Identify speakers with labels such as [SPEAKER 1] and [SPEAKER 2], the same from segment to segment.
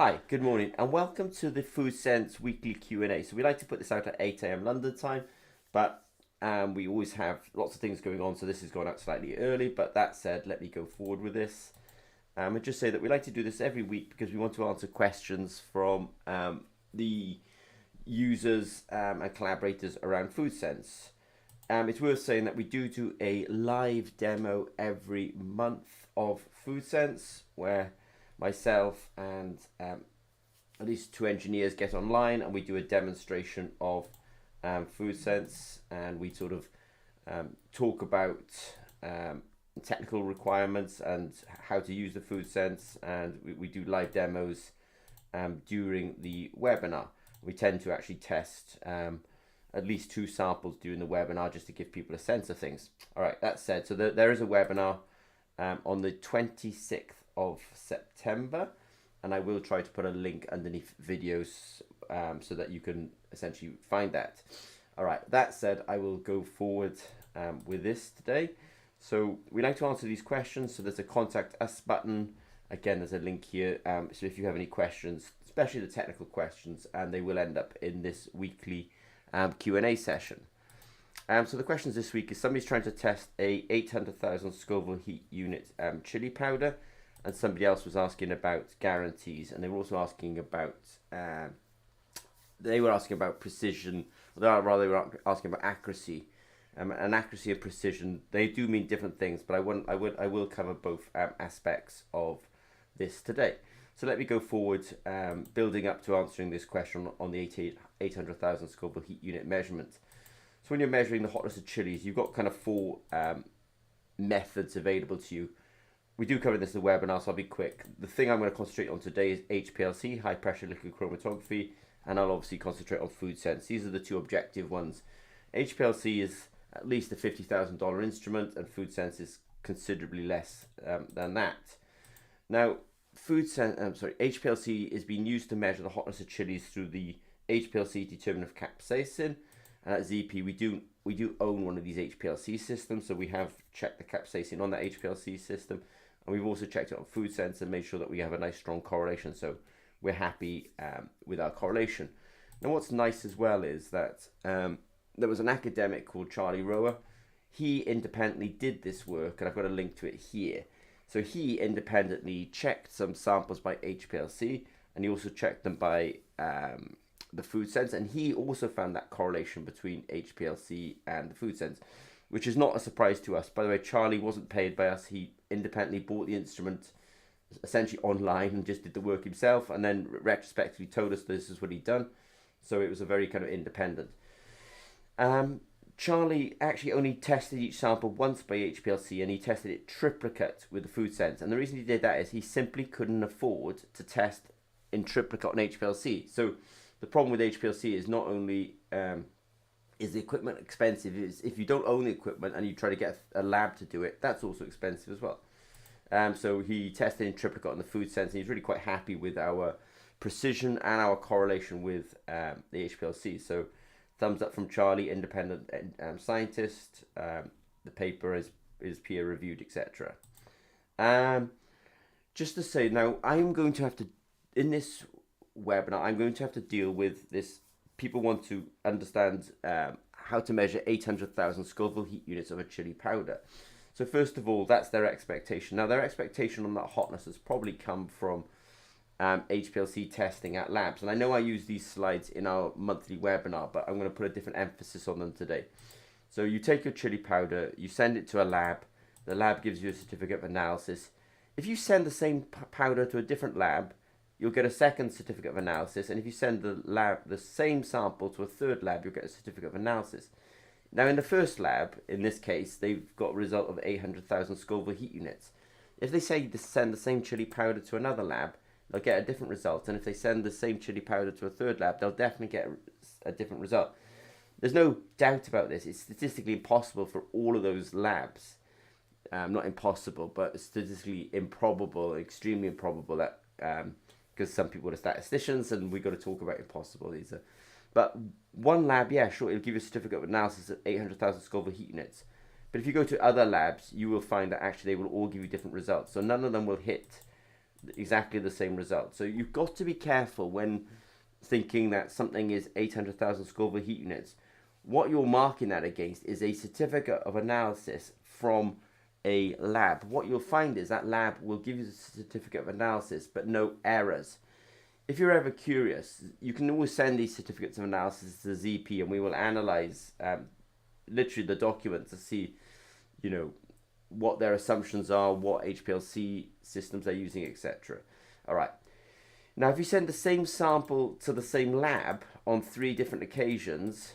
[SPEAKER 1] Hi, good morning, and welcome to the FoodSense weekly Q and A. So we like to put this out at 8 a.m. London time, but we always have lots of things going on, so this has gone out slightly early. But that said, let me go forward with this. And just say that we like to do this every week because we want to answer questions from the users and collaborators around FoodSense. It's worth saying that we do a live demo every month of FoodSense where myself and at least two engineers get online and we do a demonstration of FoodSense, and we sort of talk about technical requirements and how to use the FoodSense, and we do live demos during the webinar. We tend to actually test at least two samples during the webinar just to give people a sense of things. All right, that said, so there is a webinar on the 26th of September, and I will try to put a link underneath videos so that you can essentially find that. All right, that said, I will go forward with this today. So we like to answer these questions. So there's a contact us button. Again, there's a link here. So if you have any questions, especially the technical questions, and they will end up in this weekly Q and A session. So the questions this week is somebody's trying to test a 800,000 Scoville heat unit chili powder, and somebody else was asking about guarantees, and they were also asking about precision. They were asking about accuracy, and accuracy and precision. They do mean different things, but I will cover both aspects of this today. So let me go forward, building up to answering this question on the 800,000 Scoville heat unit measurement. So when you're measuring the hotness of chilies, you've got kind of four methods available to you. We do cover this in the webinar, so I'll be quick. The thing I'm going to concentrate on today is HPLC, high pressure liquid chromatography, and I'll obviously concentrate on FoodSense. These are the two objective ones. HPLC is at least a $50,000 instrument, and FoodSense is considerably less than that. Now, HPLC is being used to measure the hotness of chilies through the HPLC determinant of capsaicin. And at ZP, we do own one of these HPLC systems, so we have checked the capsaicin on that HPLC system, and we've also checked it on FoodSense and made sure that we have a nice strong correlation. So we're happy with our correlation. Now, what's nice as well is that there was an academic called Charlie Rower. He independently did this work, and I've got a link to it here. So he independently checked some samples by HPLC, and he also checked them by the FoodSense, and he also found that correlation between HPLC and the FoodSense, which is not a surprise to us. By the way, Charlie wasn't paid by us. He independently bought the instrument essentially online and just did the work himself, and then retrospectively told us this is what he'd done. So it was a very kind of independent. Charlie actually only tested each sample once by HPLC, and he tested it triplicate with the FoodSense. And the reason he did that is he simply couldn't afford to test in triplicate on HPLC. So the problem with HPLC is not only is the equipment expensive, is if you don't own the equipment and you try to get a lab to do it, that's also expensive as well. So he tested in triplicate on the FoodSense, and he's really quite happy with our precision and our correlation with the HPLC. So thumbs up from Charlie, independent scientist. The paper is peer reviewed, etc. Just to say, now I'm going to have to, in this webinar, I'm going to have to deal with this. People want to understand how to measure 800,000 Scoville heat units of a chili powder. So first of all, that's their expectation. Now their expectation on that hotness has probably come from HPLC testing at labs. And I know I use these slides in our monthly webinar, but I'm going to put a different emphasis on them today. So you take your chili powder, you send it to a lab. The lab gives you a certificate of analysis. If you send the same powder to a different lab, you'll get a second certificate of analysis. And if you send the same sample to a third lab, you'll get a certificate of analysis. Now in the first lab, in this case, they've got a result of 800,000 Scoville heat units. If they say to send the same chili powder to another lab, they'll get a different result. And if they send the same chili powder to a third lab, they'll definitely get a different result. There's no doubt about this. It's statistically impossible for all of those labs. Not impossible, but statistically improbable, extremely improbable, that because some people are statisticians and we've got to talk about impossible. But one lab, yeah, sure, it'll give you a certificate of analysis of 800,000 Scoville heat units. But if you go to other labs, you will find that actually they will all give you different results. So none of them will hit exactly the same result. So you've got to be careful when thinking that something is 800,000 Scoville heat units. What you're marking that against is a certificate of analysis from a lab. What you'll find is that lab will give you the certificate of analysis but no errors. If you're ever curious, you can always send these certificates of analysis to ZP and we will analyze literally the document to see, you know, what their assumptions are, what HPLC systems they're using, etc. All right. Now, if you send the same sample to the same lab on 3 different occasions,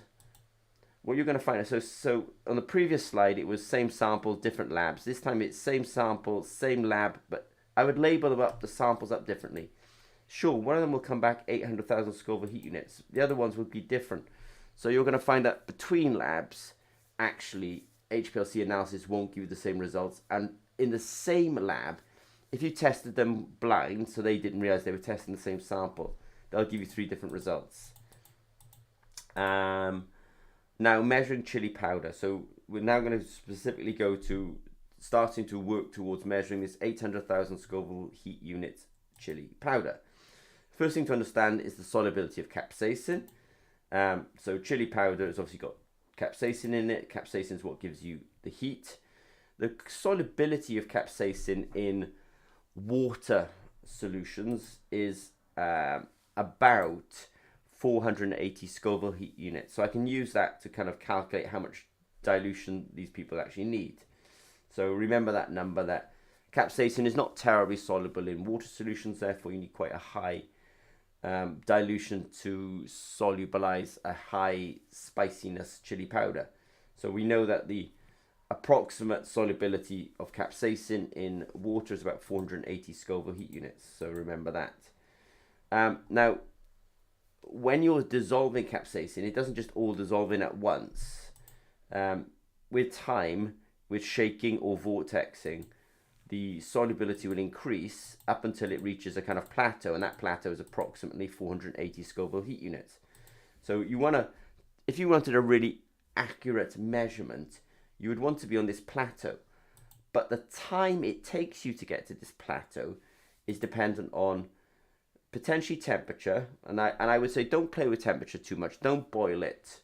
[SPEAKER 1] what you're going to find, so on the previous slide, it was same sample, different labs. This time it's same sample, same lab, but I would label them up, the samples up differently. Sure, one of them will come back 800,000 Scoville heat units. The other ones would be different. So you're going to find that between labs, actually, HPLC analysis won't give you the same results. And in the same lab, if you tested them blind, so they didn't realize they were testing the same sample, they'll give you 3 different results. Now, measuring chili powder. So we're now going to specifically go to starting to work towards measuring this 800,000 Scoville heat unit chili powder. First thing to understand is the solubility of capsaicin. So chili powder has obviously got capsaicin in it. Capsaicin is what gives you the heat. The solubility of capsaicin in water solutions is about 480 Scoville heat units. So I can use that to kind of calculate how much dilution these people actually need. So remember that number, that capsaicin is not terribly soluble in water solutions, therefore you need quite a high dilution to solubilize a high spiciness chili powder. So we know that the approximate solubility of capsaicin in water is about 480 Scoville heat units. So remember that. Now, when you're dissolving capsaicin, it doesn't just all dissolve in at once. With time, with shaking or vortexing, the solubility will increase up until it reaches a kind of plateau, and that plateau is approximately 480 Scoville heat units. So you want to, if you wanted a really accurate measurement, you would want to be on this plateau. But the time it takes you to get to this plateau is dependent on potentially temperature, and I would say don't play with temperature too much. Don't boil it.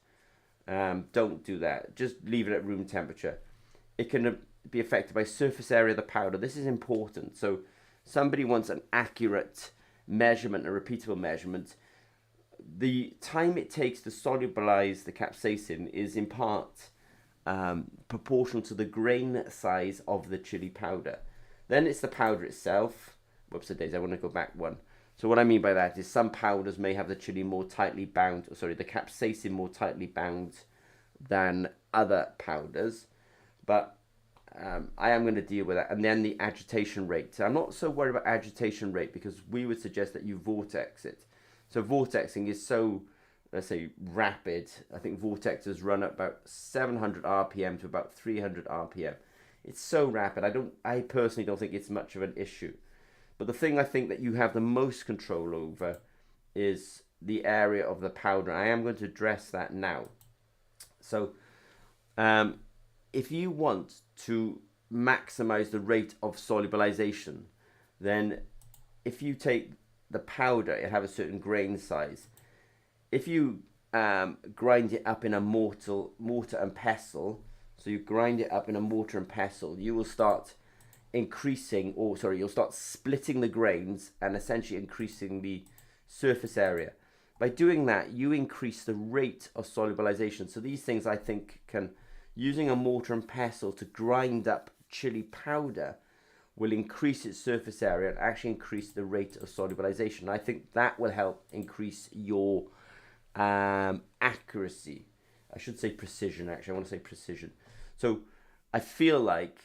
[SPEAKER 1] Don't do that. Just leave it at room temperature. It can be affected by surface area of the powder. This is important. So somebody wants an accurate measurement, a repeatable measurement. The time it takes to solubilize the capsaicin is in part proportional to the grain size of the chili powder. Then it's the powder itself. Whoops a daisy, I want to go back one. So what I mean by that is some powders may have the chili more tightly bound, or sorry, the capsaicin more tightly bound than other powders. But I am going to deal with that. And then the agitation rate. So I'm not so worried about agitation rate because we would suggest that you vortex it. So vortexing is so, let's say, rapid. I think vortexes run at about 700 RPM to about 300 RPM. It's so rapid. I personally don't think it's much of an issue. But the thing I think that you have the most control over is the area of the powder. I am going to address that now. So if you want to maximize the rate of solubilization, then if you take the powder, it have a certain grain size. If you grind it up in a mortar and pestle, so you grind it up in a mortar and pestle, you will start increasing, or sorry, you'll start splitting the grains and essentially increasing the surface area. By doing that, you increase the rate of solubilization. So these things, I think, can, using a mortar and pestle to grind up chili powder will increase its surface area and actually increase the rate of solubilization. I think that will help increase your accuracy. I should say precision, actually. I want to say precision. So I feel like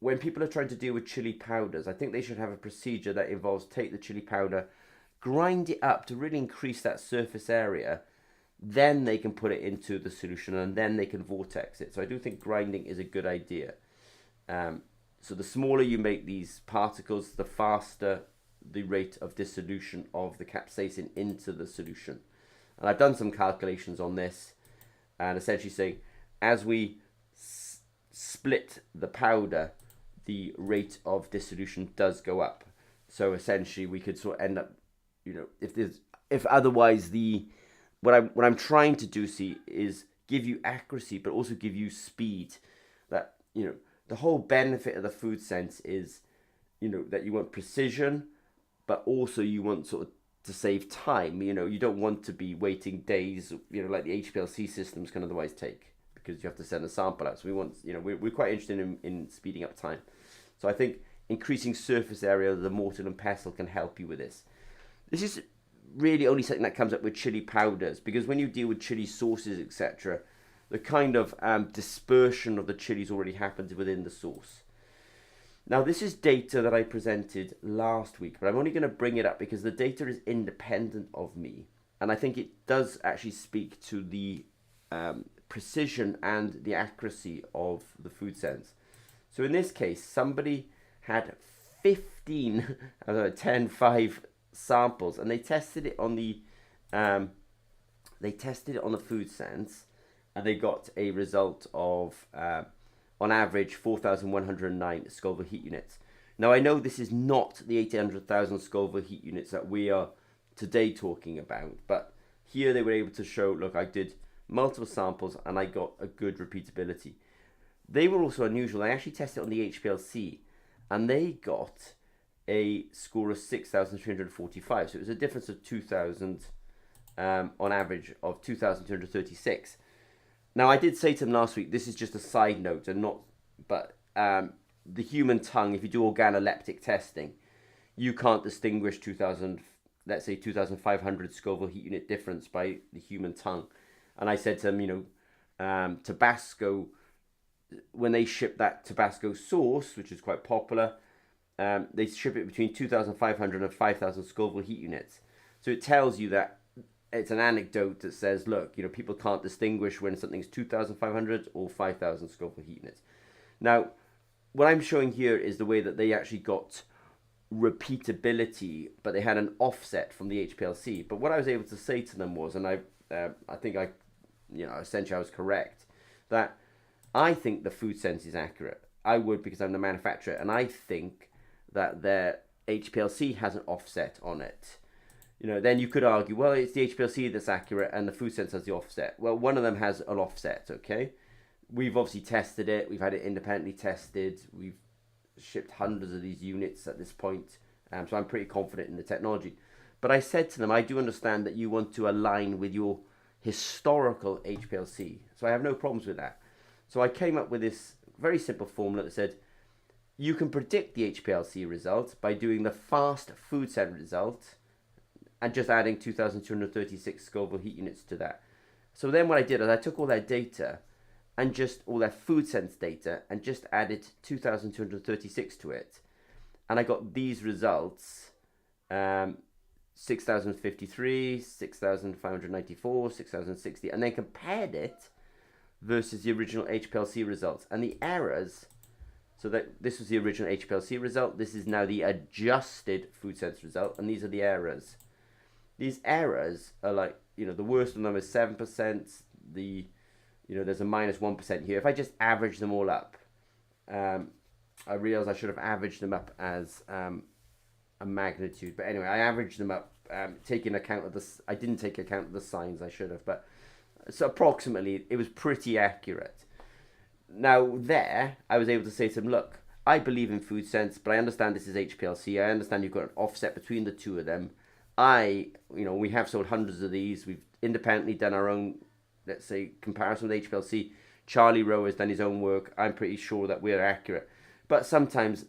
[SPEAKER 1] when people are trying to deal with chili powders, I think they should have a procedure that involves take the chili powder, grind it up to really increase that surface area, then they can put it into the solution and then they can vortex it. So I do think grinding is a good idea. So the smaller you make these particles, the faster the rate of dissolution of the capsaicin into the solution. And I've done some calculations on this and essentially saying as we split the powder, the rate of dissolution does go up. So essentially, we could sort of end up, if otherwise what I'm trying to do, see, is give you accuracy, but also give you speed. That the whole benefit of the FoodSense is, that you want precision, but also you want sort of to save time. You don't want to be waiting days, like the HPLC systems can otherwise take, because you have to send a sample out. So we want, we're quite interested in speeding up time. So I think increasing surface area of the mortar and pestle can help you with this. This is really only something that comes up with chili powders, because when you deal with chili sauces, etc., the kind of dispersion of the chilies already happens within the sauce. Now, this is data that I presented last week, but I'm only going to bring it up because the data is independent of me, and I think it does actually speak to the precision and the accuracy of the FoodSense. So in this case, somebody had 15 10, 5 samples, and they tested it on the FoodSense, and they got a result of on average 4,109 Scoville heat units. Now, I know this is not the 800,000 Scoville heat units that we are today talking about, but here they were able to show, look, I did multiple samples and I got a good repeatability. They were also unusual. I actually tested it on the HPLC, and they got a score of 6,345. So it was a difference of 2,000 on average of 2,236. Now, I did say to them last week, this is just a side note and not, but the human tongue, if you do organoleptic testing, you can't distinguish 2,500 Scoville heat unit difference by the human tongue. And I said to them, Tabasco, when they ship that Tabasco sauce, which is quite popular, they ship it between 2,500 and 5,000 Scoville heat units. So it tells you that it's an anecdote that says, look, people can't distinguish when something's 2,500 or 5,000 Scoville heat units. Now, what I'm showing here is the way that they actually got repeatability, but they had an offset from the HPLC. But what I was able to say to them was, and I think essentially I was correct, that I think the FoodSense is accurate. I would, because I'm the manufacturer, and I think that their HPLC has an offset on it. Then you could argue, well, it's the HPLC that's accurate and the FoodSense has the offset. Well, one of them has an offset, okay? We've obviously tested it. We've had it independently tested. We've shipped hundreds of these units at this point. So I'm pretty confident in the technology. But I said to them, I do understand that you want to align with your historical HPLC. So I have no problems with that. So I came up with this very simple formula that said, you can predict the HPLC result by doing the fast FoodSense result and just adding 2,236 Scoville heat units to that. So then what I did is I took all their data and just all their FoodSense data and just added 2,236 to it. And I got these results, 6,053, 6,594, 6,060, and then compared it versus the original HPLC results. And the errors, so that this was the original HPLC result, this is now the adjusted FoodSense result, and these are the errors. These errors are like, the worst of them is 7%, there's a minus 1% here. If I just average them all up, I realize I should have averaged them up as a magnitude. But anyway, I averaged them up, taking account of this. I didn't take account of the signs, I should have. But so approximately, it was pretty accurate. Now there, I was able to say to them, look, I believe in FoodSense, but I understand this is HPLC. I understand you've got an offset between the two of them. We have sold hundreds of these. We've independently done our own, let's say, comparison with HPLC. Charlie Rowe has done his own work. I'm pretty sure that we're accurate. But sometimes,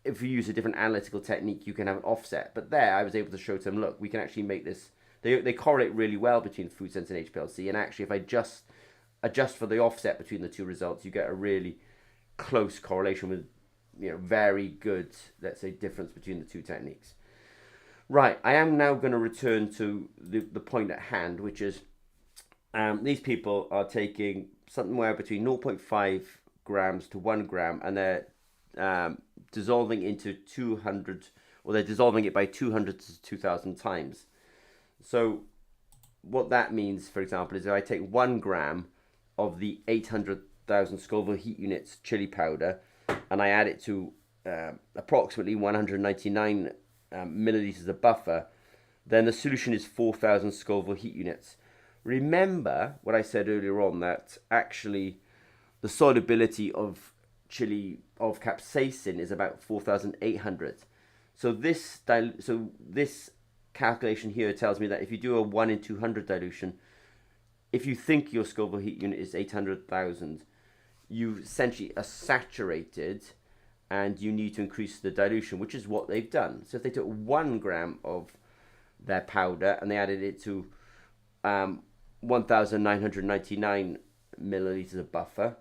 [SPEAKER 1] if you use a different analytical technique, you can have an offset. But there, I was able to show to them, look, we can actually make this. They correlate really well between FoodSense and HPLC. And actually, if I just adjust for the offset between the two results, you get a really close correlation with, very good, let's say, difference between the two techniques. Right, I am now going to return to the point at hand, which is these people are taking somewhere between 0.5 grams to 1 gram, and they're dissolving into 200, or they're dissolving it by 200 to 2,000 times. So what that means, for example, is if I take 1 gram of the 800,000 Scoville heat units chili powder, and I add it to approximately 199 milliliters of buffer, then the solution is 4,000 Scoville heat units. Remember what I said earlier on, that actually the solubility of chili of capsaicin is about 4,800. So this calculation here tells me that if you do a 1 in 200 dilution, if you think your Scoville heat unit is 800,000, you essentially are saturated and you need to increase the dilution, which is what they've done. So if they took 1 gram of their powder and they added it to 1,999 milliliters of buffer,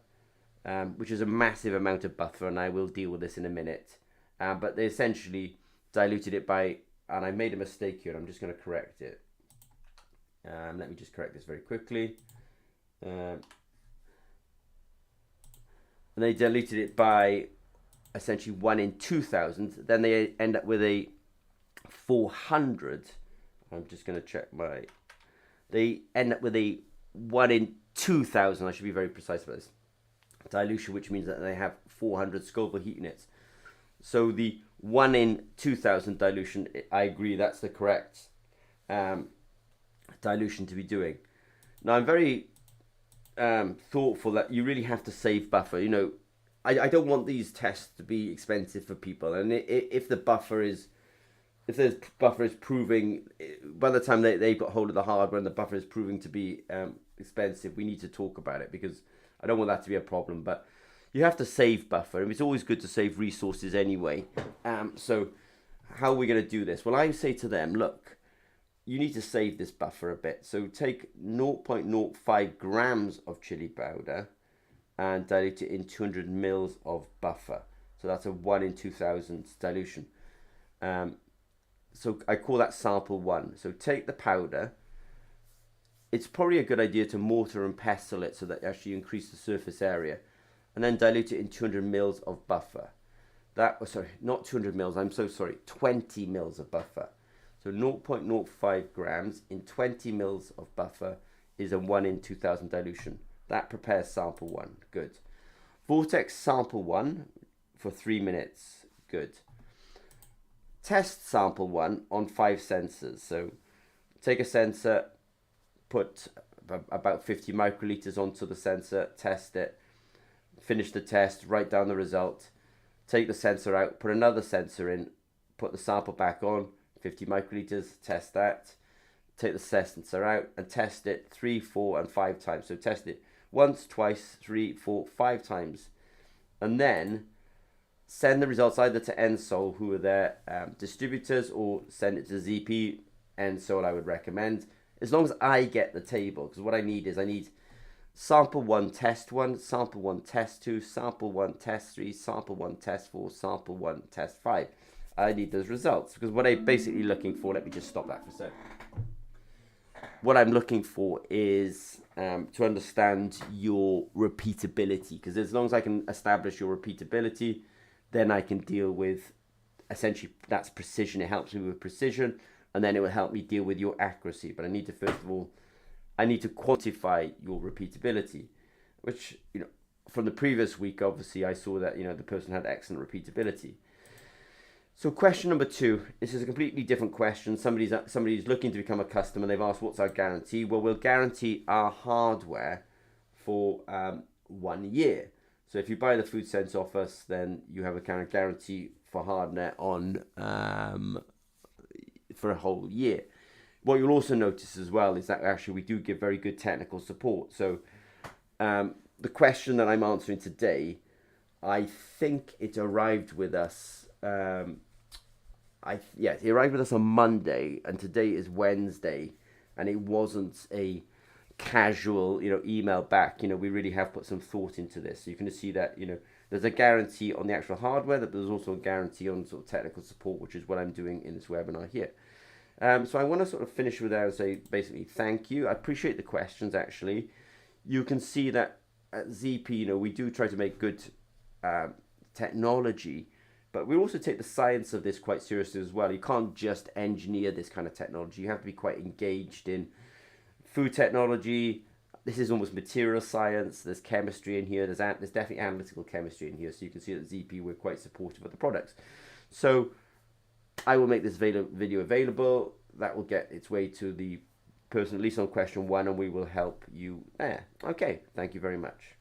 [SPEAKER 1] which is a massive amount of buffer, and I will deal with this in a minute. But they essentially diluted it by, and I made a mistake here, I'm just going to correct it. Let me just correct this very quickly. And they diluted it by essentially 1 in 2,000. Then they end up with a 400. I'm just going to check my... They end up with a 1 in 2,000. I should be very precise about this. Dilution, which means that they have 400 Scoville heat units. So the 1 in 2,000 dilution, I agree, that's the correct dilution to be doing. Now, I'm very thoughtful that you really have to save buffer. You know, I don't want these tests to be expensive for people. And if the buffer is... If the buffer is proving, by the time they've got hold of the hardware and the buffer is proving to be expensive, we need to talk about it, because I don't want that to be a problem. But you have to save buffer, and it's always good to save resources anyway. So how are we going to do this? Well, I say to them, look, you need to save this buffer a bit. So take 0.05 grams of chili powder and dilute it in 200 mils of buffer. So that's a 1 in 2,000 dilution. So I call that sample 1. So take the powder. It's probably a good idea to mortar and pestle it so that you actually increase the surface area. And then dilute it in 200 mils of buffer. That was, sorry, not 200 mils, I'm so sorry, 20 mils of buffer. So 0.05 grams in 20 mils of buffer is a 1 in 2,000 dilution. That prepares sample 1. Good. Vortex sample 1 for 3 minutes. Good. Test sample 1 on 5 sensors. So take a sensor, put about 50 microliters onto the sensor, test it, finish the test, write down the result, take the sensor out, put another sensor in, put the sample back on, 50 microliters, test that, take the sensor out and test it 3, 4 and 5 times. So test it once, twice, 3, 4, 5 times, and then send the results either to Ensol, who are their distributors, or send it to ZP. Ensol I would recommend, as long as I get the table, because what I need is, I need sample 1, test 1, sample 1, test 2, sample 1, test 3, sample 1, test 4, sample 1, test 5. I need those results, because what I'm basically looking for, let me just stop that for a sec. What I'm looking for is to understand your repeatability, because as long as I can establish your repeatability, then I can deal with, essentially, that's precision. It helps me with precision, and then it will help me deal with your accuracy. But I need to, first of all, I need to quantify your repeatability, which, you know, from the previous week, obviously, I saw that, you know, the person had excellent repeatability. So question number 2, this is a completely different question. Somebody's looking to become a customer. They've asked, what's our guarantee? Well, we'll guarantee our hardware for 1 year. So if you buy the FoodSense off us, then you have a kind of guarantee for hardware on for a whole year. What you'll also notice as well is that actually we do give very good technical support. So the question that I'm answering today, I think it arrived with us. It arrived with us on Monday, and today is Wednesday, and it wasn't a casual, you know, email back. You know, we really have put some thought into this. So you can see that, you know, there's a guarantee on the actual hardware, that there's also a guarantee on sort of technical support, which is what I'm doing in this webinar here. So I want to sort of finish with that and say basically thank you. I appreciate the questions. Actually, you can see that at ZP, you know, we do try to make good technology, but we also take the science of this quite seriously as well. You can't just engineer this kind of technology. You have to be quite engaged in food technology, This is almost material science. There's chemistry in here. There's definitely analytical chemistry in here. So you can see that ZP were quite supportive of the products. So I will make this video available. That will get its way to the person, at least on question 1, and we will help you there. Okay, thank you very much.